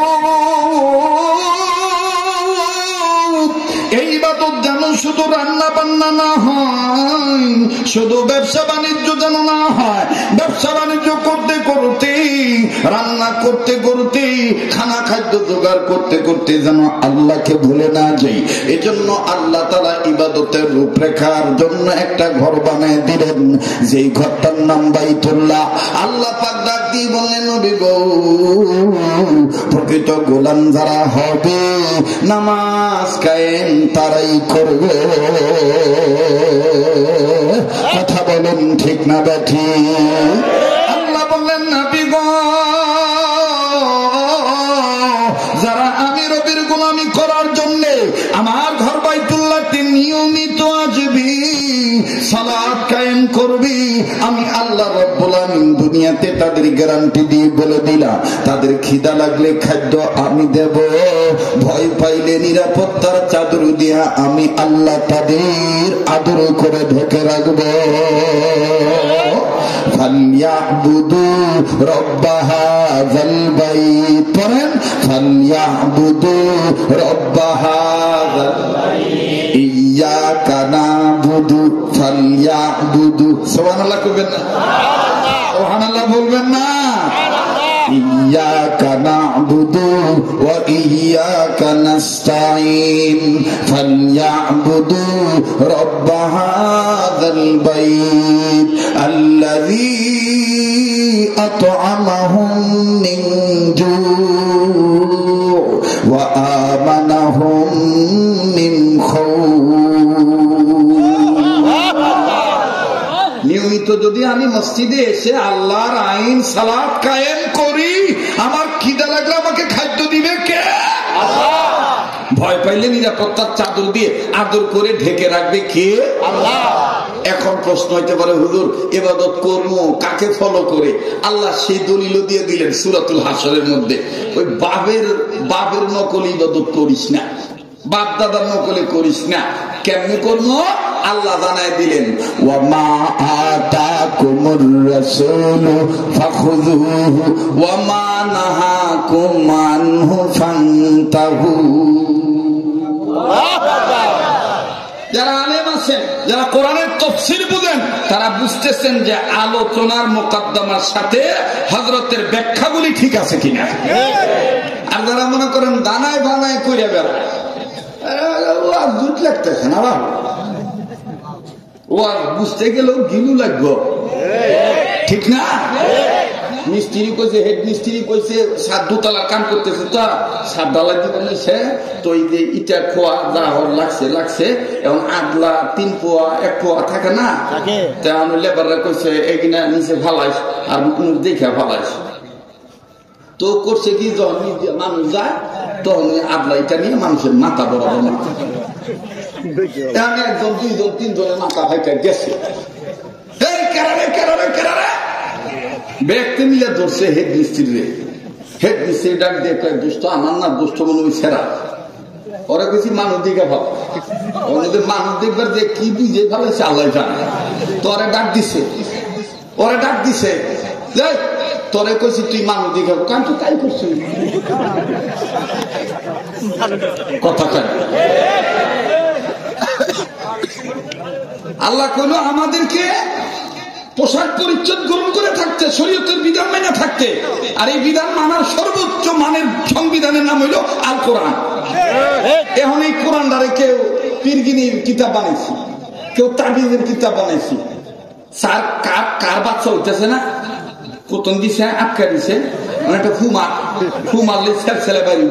এই ইবাদত যেন শুধু রান্না বান্না না হয়, শুধু ব্যবসা বাণিজ্য যেন না হয়। ব্যবসা বাণিজ্য করতে করতে, রান্না করতে করতে, খানা খাদ্য জোগাড় করতে করতে যেন আল্লাহকে ভুলে না যাই। এজন্য আল্লাহ তাআলা ইবাদতের রূপরেখার জন্য একটা ঘর বানিয়ে দিলেন, যেই ঘরটার নাম বাইতুল্লাহ। আল্লাহ পাক ডাক দিয়ে বললেন, নবী গো, প্রকৃত গোলাম যারা হবে, নামাজ কায়েম তারাই করবে। কথা বলেন ঠিক না ব্যাঠি? আল্লাহ বললেন, নবী গো, যারা আমি রবের গোলামি করার জন্য আমার ঘর বাইতুল্লাহতে নিয়মিত আসবি, সালাত কায়েম করবি, আমি আল্লাহ রাব্বুল আমিন দুনিয়াতে তাদের গ্যারান্টি দিয়ে বলে দিলাম, তাদের খিদা লাগলে খাদ্য আমি দেব, ভয় পাইলে নিরাপত্তার চাদর দিয়া আমি আল্লাহ তাদের আদর করে ঢেকে রাখবো। ফালইয়াবুদু রাব্ব হাযাল বাইত। পড়েন, ফালইয়াবুদু রাব্ব হাযাল বাইত। ইয়্যাকা না'বুদু ফালইয়াবুদু। সুবহানাল্লাহ কইবেন না? সুবহানাল্লাহ বলবেন না? ইয়্যাকা না'বুদু ওয়া ইয়্যাকা নাস্তাঈন। ফালইয়াবুদু রাব্ব হাযাল বাইত আল্লাযী আত'আমাহুম মিন জু' ওয়া আমানাহুম মিন খাউফ। নিয়মিত যদি আমি মসজিদে এসে আল্লাহর আইন সালাত কায়েম করি, আমার খিদা লাগলে আমাকে খাদ্য দিবে কে? আল্লাহ। ভয় পাইলে নিরাপত্তার চাদর দিয়ে আদর করে ঢেকে রাখবে কে? আল্লাহ। এখন প্রশ্ন হইতে পারে, হুজুর ইবাদত করব কাকে ফলো করে? আল্লাহ সেই দলিল দিয়ে দিলেন সূরাতুল হাসরের মধ্যে, ওই বাপের নকল ইবাদত করিস না, বাপ দাদার নকলে করিস না। কেমনে করবো? আল্লাহ জানায় দিলেন ওয়া মা আতাকুমুর রাসূলু ফাখুযুহু ওয়া মা নাহাকুম আনহু ফান্তাহু। যারা আলেম আছেন, যারা কোরআনের তাফসীর বুঝেন, তারা বুঝতেছেন যে আলোচনার মোকদ্দমার সাথে হযরতের ব্যাখ্যাগুলি ঠিক আছে কিনা। আর যারা মনে করেন দানায় বানায় কইরা বেড়ায়, ওয়াজ দুধ লাগতেছে না বাবা, ওয়াজ বুঝতে গেলেও গিলু লাগবো, ঠিক না? মিস্ত্রি কইছে, হেড মিস্ত্রি কইছে সাত দোতলা কাম করতেছে, তো সাত ডালা দিবেন সে তো এই যে ইটা খোয়া যা লাগছে এবং আদলা 3 পোয়া 1 পোয়া থাকে না, তেমন লেবাররা কইছে এগিনা নিচে ফালাইস আর দেখে ফালাইস। তো করছে কি, যখন মানুষ যায় তখন আদলা ইটা নিয়ে মানুষের মাথা বরাবর না, একজন 2জন 3জনের মাথা ভাইটা গেছে, ব্যক্তি মিলে ধরছে হেড মিস্ত্রি রে। হেড মিস্ত্রি ডাক দিয়ে কয়েক দুষ্ট আমার না, দুষ্ট মনে ওই সেরা, ওরা কিছু মানুষ দিকে ভাব, ওদের মানুষ দেখবার যে কি বুঝে ভালোছে আল্লাহ জানে। তো ওরা ডাক দিছে তোরে কইছি তুই মানুষ দিকে কান, তুই তাই করছিস কথা কেন? আল্লাহ কইল আমাদেরকে পোশাক পরিচ্ছদ গ্রহণ করে থাকতে, শরীয়তের বিধান মেনে থাকতে, আর এই বিধান মানার সর্বোচ্চ মানের সংবিধানের নাম হইল আল কোরআন। এখন এই কোরআনটারে কেউ পীরগিনির কিতাব বানাইছি, কেউ তাবিজের কিতাব বানাইছি। স্যার কার বাচ্চা হইতেছে না, কোতন দিছে আটকা দিছে, মানে একটা ফু মারলে ছেলে বাইরে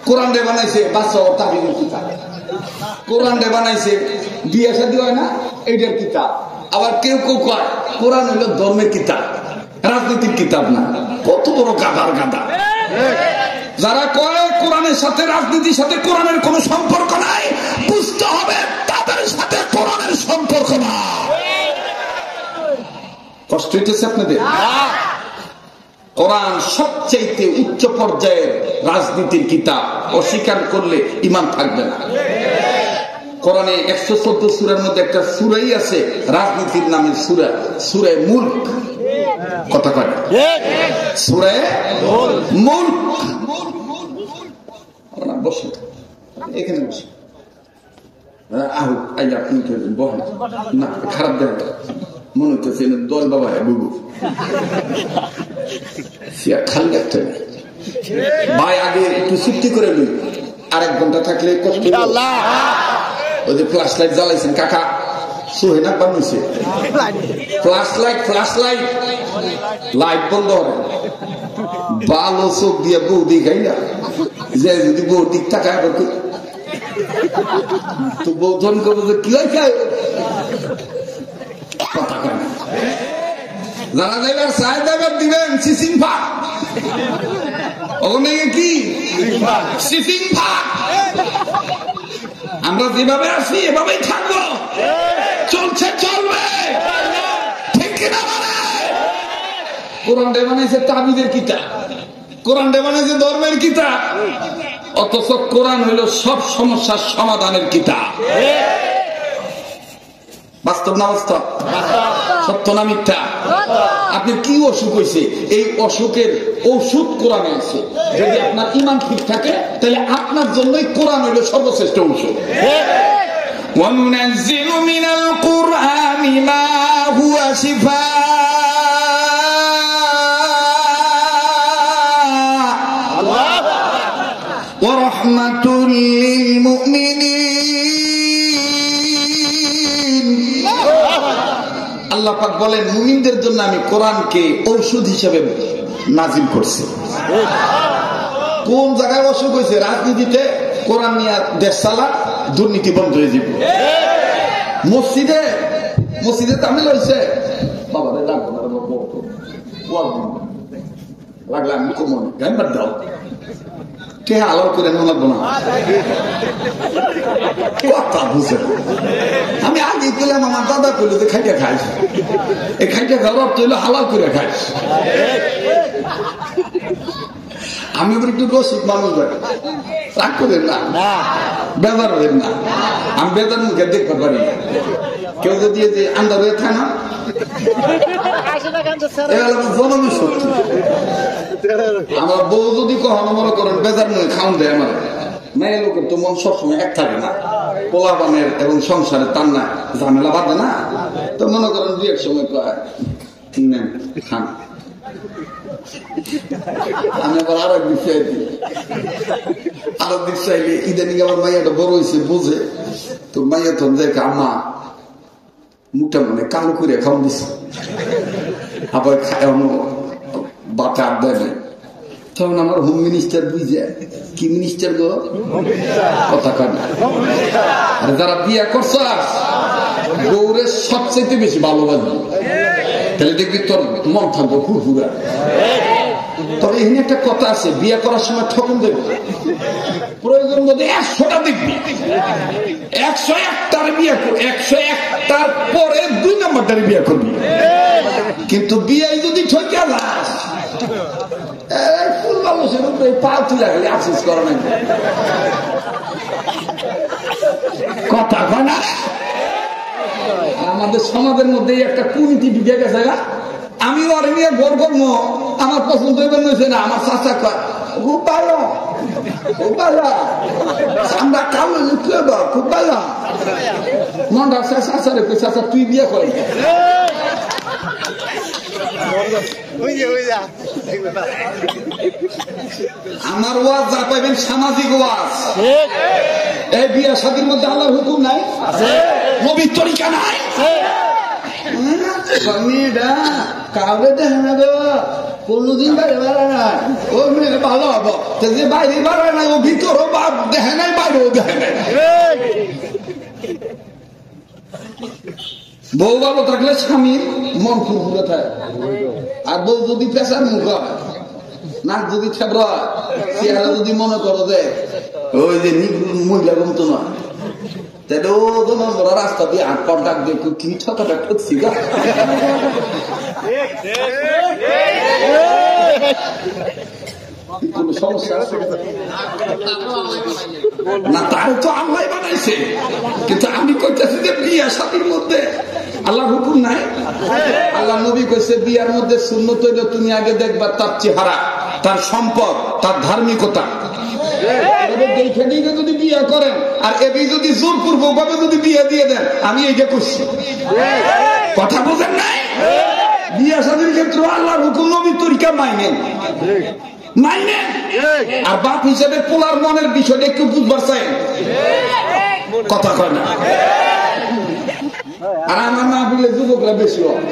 কোরআন রে বানাইছে বাচ্চা ও তাবিজের কিতাব, কোরআন রে বানাইছে বিয়ে শাদী হয় না এইটার কিতাব। আবার কেউ কয় কোরআন হইল ধর্মের কিতাব, রাজনীতির কিতাব না। কত বড় গাধার গাধা যারা কয় কোরআনের সাথে রাজনীতির সাথে কোরআনের কোন সম্পর্ক নাই, বুঝতে হবে তাদের সাথে কোরআনের সম্পর্ক না। কষ্ট হইতেছে আপনাদের? কোরআন সবচেয়ে উচ্চ পর্যায়ের রাজনীতির কিতাব, অস্বীকার করলে ঈমান থাকবে না। কোরআনে 114 সূরার মধ্যে একটা সূরাই আছে রাজনীতির নামের সূরা, সূরা মুলক। কথা কয় সূরা মুলক। বসে এখানে বসে আপনি বহেন না, খারাপ দেখা মনে হচ্ছে দল বাবা বুবু খালি একটা ভাই আগে একটু চুক্তি করে লই, আর 1 ঘন্টা থাকলে কষ্ট। ওই যে ফ্ল্যাশ লাইট জ্বালাইছেন কাকা, সোহেনা বানিয়েছে ফ্ল্যাশ লাইট বন্ধ হবে, ভালো চোখ দিয়ে বউ দেখাই না, যে যদি বউ দিক তাকায় তো বউ ধন করবো যে কি হয় কথা কয় না। যারা যাইবার চায় যাইবার দিবেন সিসিং ভাগ, ওখানে কি সিসিং ভাগ। আমরা যেভাবে আসি এভাবেই থাকবো, চলছে চলবে, ঠিক কিনা? মানে কোরআন ডে বানাইছে তাবিজের কিতাব, কোরআন ডে বানাইছে ধর্মের কিতাব, অথচ কোরআন হইল সব সমস্যার সমাধানের কিতাব। বাস্তব না বাস্তব? সত্য না মিথ্যা? আপনার কি অসুখ হয়েছে, এই অসুখের ঔষধ কোরআনে আছে। যদি আপনার ঈমান ঠিক থাকে তাহলে আপনার জন্যই কোরআন হইল সর্বশ্রেষ্ঠ ঔষধ। وَنُنَزِّلُ مِنَ الْقُرْآنِ مَا هُوَ شِفَاءٌ وَرَحْمَةٌ لِّلْمُؤْمِنِينَ। আল্লাহ পাক বলেন মুমিনদের জন্য আমি কোরআনকে ঔষধ হিসেবে নাজিল করছি। কোন জায়গায় অসুখ হয়েছে? রাজনীতিতে কোরআন নিয়ে দেশ চালা, দুর্নীতি বন্ধ হয়ে যাবে। মসজিদে তামিল হয়েছে, বাবারে লাগলে আমি কমন গান বাদ দাও, কে আলাও করে নেওয়া লাগবো না, কথা বুঝে। আমি আগে পেলাম আমার দাদা কইল যে খাইটা খাইস, এই খাইটা খাওয়ার অর্থ হইলো হালাল করে খাইস। আমি একটু রসিক মানুষ রাগ করেন না, বেজার হবেন না, আমি বেজার মুখে দেখতে পারি না। কেউ যদি আন্দার হয়ে থাকে না, জনমের শক্তি। আমার বউ যদি কখনো মনে করেন বেজার মুখে খাওয়ান দেয়, আমার মেয়ে লোকের তো মন সবসময় এক থাকে না, পোলাপানের এবং সংসারের তার না ঝামেলা বাঁধে না, তো মনে করেন দু এক সময় খান। আমি আবার আরো দিক চাইছি, আরো দিক চাইলে ইদানিং আমার মাইয়াটা বড় হয়েছে বুঝে, তো মাইয়া তখন দেখে আম্মা মুখটা মানে কালো করে খাওয়ান দিচ্ছে, আবার বাটা আড্ডা নেই। তখন আমার হোম মিনিস্টার বুঝে, কি মিনিস্টার গো কথা কয় না। আর যারা বিয়া করছো বউরে সবচেয়ে বেশি ভালোবাসবো, তাহলে দেখবি তোর মন থাকবো ফুরফুরা। তবে এখানে একটা কথা আছে, বিয়ে করার সময় ঠকন দেবে, প্রয়োজন বোধে 100টা দেখবি, 101টার বিয়ে করবি, 101টার পরে 2 নম্বরটার বিয়ে করবি। কিন্তু বিয়ে যদি ঠকে যাস, ফুল মানুষের উপরে পা তুলে গেলে আফসোস করা নাই, কথা কয় না। আমাদের সমাজের মধ্যে একটা কুনীতি ঢুকে গেছে, আমি ওরে নিয়ে ভোর করবো, আমার পছন্দ হয়েছে না, আমার চাচা কয় খুব ভালো, খুব ভালো, আমরা কালো খুব ভালো, মনটা চাচারে চাচা তুই বিয়ে করে। আমার ওয়াজ যা পাইবেন সামাজিক ওয়াজ, এই বিয়ে শাদীর মধ্যে আল্লাহর হুকুম নাই, নবীর তরিকা নাই, কাউকে দেখে না তো কোনদিন বাইরে বেড়ায় না, ও মেয়ে ভালো হবো, যে বাইরে বেড়ায় নাই ও ভিতরও দেখে নাই, বাইরেও দেখে নাই। বউ ভালো থাকলে স্বামীর মন ফুরফুরে থাকে, আর বউ যদি পেশার মুখ হয়, নাক যদি ছেবরা হয়, চেহারা যদি মনে করো যে ওই যে মহিলা কমতো না, তাহলে ও ওরা রাস্তা দিয়ে 8 পর ডাক দিয়ে কি ঠকাটা ঠকছি গা। কোন সমস্যা আছে না? তার তো আল্লাহ বানাইছে, কিন্তু আমি কইতেছি যে বিয়া শাদীর মধ্যে আল্লাহর হুকুম নাই। আল্লাহ নবী কইছে বিয়ার মধ্যে সুন্নত হইল তুমি আগে দেখবা তার চেহারা, তার সম্পদ, তার ধার্মিকতা। যদি বিয়ে করেন আর এটি যদি জোরপূর্বক ভাবে যদি বিয়ে দিয়ে দেন, আমি এইটা করছি, কথা বোঝেন নাই? বিয়ে শাদীর ক্ষেত্রে আল্লাহর হুকুম নবীর তরিকা মাইনেন, আর বাপ হিসেবে পোলার মনের বিষয়টা একটু বুঝবার চাই, কথা কয় না। আর আমার না বললে যুবকরা বেশি হয়,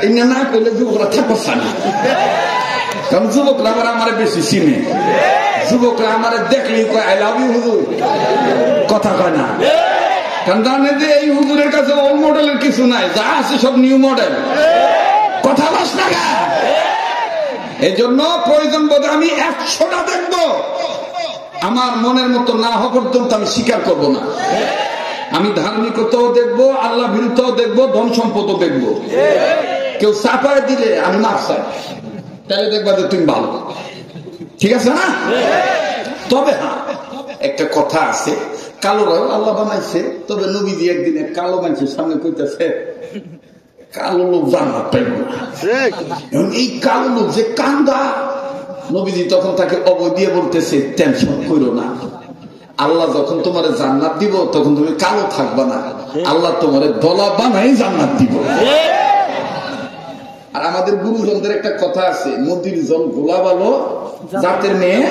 এই না করলে যুবকরা থাকছে না, কারণ যুবকরা আবার আমার বেশি চিনে, যুবকরা আমার দেখলেই কয় আই লাভ ইউ হুজুর, কথা কয় না। কারণ জানে যে এই হুজুরের কাছে ওল্ড মডেলের কিছু নাই, যা আছে সব নিউ মডেল, কথা বস না। এই জন্য প্রয়োজন বোধে আমি 100টা দেখবো, আমার মনের মতো না হওয়া পর্যন্ত আমি স্বীকার করব না। আমি ধার্মিকতাও দেখবো, আল্লাহ বিরুদ্ধও দেখবো, ধন সম্পদও দেখবো। কেউ চাপায় দিলে আমি মাফ চাই, তাহলে দেখবা যে তুমি ভালো, ঠিক আছে না? তবে হ্যাঁ, একটা কথা আছে, কালোরাও আল্লাহ বানাইছে, তবে নবীজি একদিনে কালো মানুষের সামনে কইতেছে কালো লোক জান্নাত পাইব না। এই কালো লোক যে কান্দা, নবীজি তখন তাকে অবৈ দিয়ে বলতেছে টেনশন করো না, আল্লাহ যখন তোমার জান্নাত দিব তখন তুমি কালো থাকবা না, আল্লাহ তোমার দলা বানাই জান্নাত দিব। আর আমাদের গুরুজনদের একটা কথা আছে, নদীর জল গোলা ভালো, জাতের মেয়ে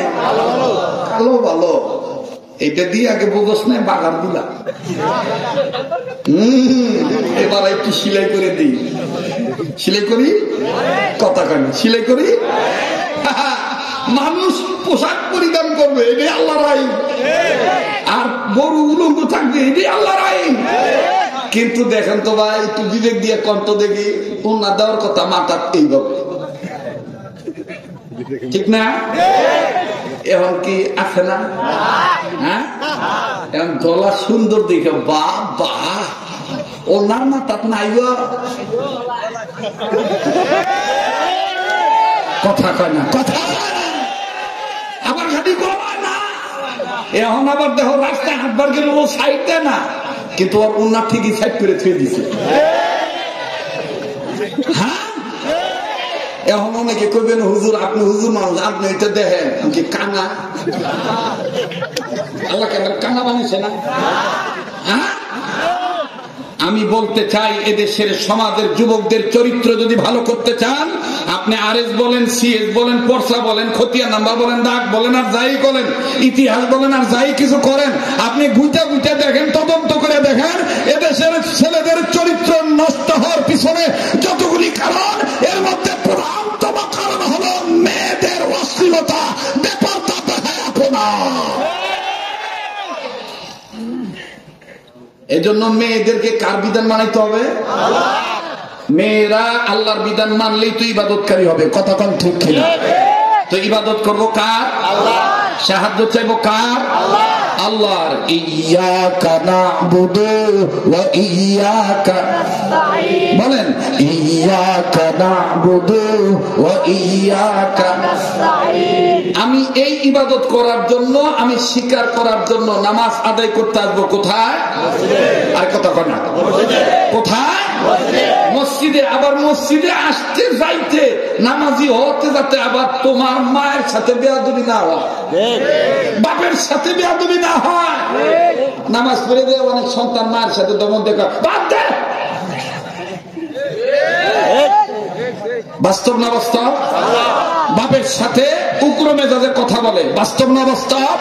কালো ভালো। এটা দিয়ে আগে বোঝস না, বাগার দিলা। এবার একটু সিলাই করে দিই, সিলাই করি, কথা কানি সিলাই করি। মানুষ পোশাক পরিধান করবে, এটাই আল্লাহর আইন, আর গরু উলঙ্গ থাকবে, এটাই আল্লাহর আইন। কিন্তু দেখেন তো ভাই, একটু বিবেক দিয়ে কণ্ঠ দেখি, ওনা দেওয়ার কথা মাথা এইভাবে, ঠিক না? এখন কি আছে না? হ্যাঁ, এখন গলা সুন্দর দেখে বা বা ওনার মাথা নাই, কথা কয় না, কথা আবার খালি গলা না, এখন আবার দেখো রাস্তায় হাঁটবার গেলে ও সাইড দেয় না, কিন্তু ওর উন্না ঠিকই সাইড করে থুয়ে দিছে। হ্যাঁ, এখন অনেকে কইবেন হুজুর আপনি হুজুর মানুষ, আপনি এটা দেখেন কি কানা, আল্লাহ কেন কানা বানিয়েছে না? হ্যাঁ, আমি বলতে চাই এদেশের সমাজের যুবকদের চরিত্র যদি ভালো করতে চান, আপনি আরএস বলেন, সিএস বলেন, পরসা বলেন, খতিয়া নাম্বার বলেন, ডাক বলেন, আর যাই বলেন, ইতিহাস বলেন, আর যাই কিছু করেন, আপনি গুইটা গুইটা দেখেন, তদন্ত করে দেখেন এদেশের ছেলেদের চরিত্র নষ্ট হওয়ার পিছনে যতগুলি কারণ, এর মধ্যে প্রধানতম কারণ হলো মেয়েদের অশ্লীলতা, বেপরতা, বেহায়াপনা। এজন্য মেয়েদেরকে কার বিধান মানাইতে হবে? মেয়েরা আল্লাহর বিধান মানলেই তো ইবাদতকারী হবে। কথা কোন ঠিক কিনা? তো ইবাদত করবো কার? আল্লাহ। সাহায্য চাইবো কার? আল্লাহ। আল্লাহর। ইয়াকা না'বুদু ওয়া ইয়াকা নাস্তাঈন। বলেন ইয়াকা না'বুদু ওয়া ইয়াকা নাস্তাঈন। আমি এই ইবাদত করার জন্য, আমি স্বীকার করার জন্য নামাজ আদায় করতে আসবো কোথায়? আর কথা কয় না, কোথায়? মসজিদে। আবার মসজিদে আসতে যাইতে, নামাজি হতে যাতে আবার তোমার মায়ের সাথে বেয়াদবি না হয়, বাপের সাথে বেয়াদবি না হয়। নামাজ পড়ে দিয়ে অনেক সন্তান মায়ের সাথে দমন দেখা, বাদ দে। বাস্তব না বাস্তব? বাপের সাথে উগ্র মেজাজে কথা বলে, বাস্তব না বাস্তব?